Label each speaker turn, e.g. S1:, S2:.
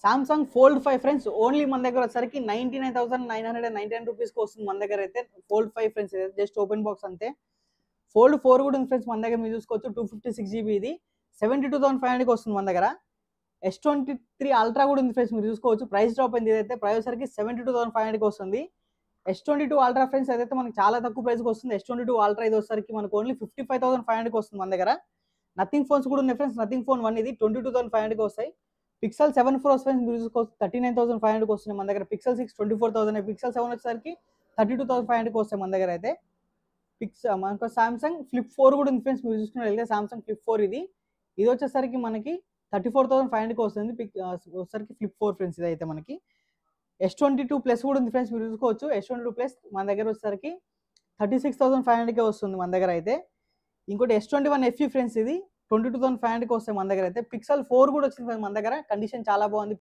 S1: Samsung fold 5 friends only మన దగ్గర వచ్చేసరికి 99,999 రూపీస్కి వస్తుంది మన దగ్గర అయితే. Fold 5 friends just open box అంతే. ఫోల్డ్ 4 కూడా ఉంది ఫ్రెండ్స్ మన దగ్గర, మీరు చూసుకోవచ్చు 256 GB ఇది 72,500కి వస్తుంది మన దగ్గర. S23 అల్ట్రా కూడా ఉంది ఫ్రెండ్స్, మీరు చూసుకోవచ్చు ప్రైస్ డ్రాప్ అయింది. ఇదైతే ప్రైస్ వచ్చరికి 72,500కి వస్తుంది. S22 అల్ట్రా ఫ్రెండ్స్ అదైతే మనకి చాలా తక్కువ ప్రైస్కి వస్తుంది. S22 అల్ట్రా ఇది వచ్చరికి మనకు ఓన్లీ 55,500కి వస్తుంది మన దగ్గర. నథింగ్ ఫోన్స్ కూడా ఉన్నాయి ఫ్రెండ్స్. నథింగ్ ఫోన్ 1 ఇది 22,500కి వస్తాయి. పిక్సెల్ 7 Pro ఫ్రెండ్స్ మీరు చూసుకోవచ్చు 39,500కి వస్తుంది మన దగ్గర. పిక్సెల్ 6 24,000, పిక్సెల్ 7 వచ్చేసరికి 32,500కి వస్తాయి మన దగ్గర అయితే. మనకు సామ్సంగ్ ఫ్లిప్ 4 కూడా ఉంది ఫ్రెండ్స్, మీరు చూసుకున్నట్లయితే సామ్సంగ్ ఫ్లిప్ 4 ఇది వచ్చేసరికి మనకి 34,500కి వస్తుంది. వచ్చేసరికి ఫ్లిప్ 4 ఫ్రెండ్స్ ఇది అయితే మనకి. S22 ప్లస్ కూడా ఉంది ఫ్రెండ్స్, మీరు చూసుకోవచ్చు S22 ప్లస్ మన దగ్గర వచ్చేసరికి 36,500కే వస్తుంది మన దగ్గర అయితే. ఇంకోటి S21 FE ఫ్రెండ్స్ ఇది 22,500కి వస్తాయి మన దగ్గర అయితే. పిక్సెల్ 4 కూడా వచ్చింది మన దగ్గర, కండిషన్ చాలా బాగుంది.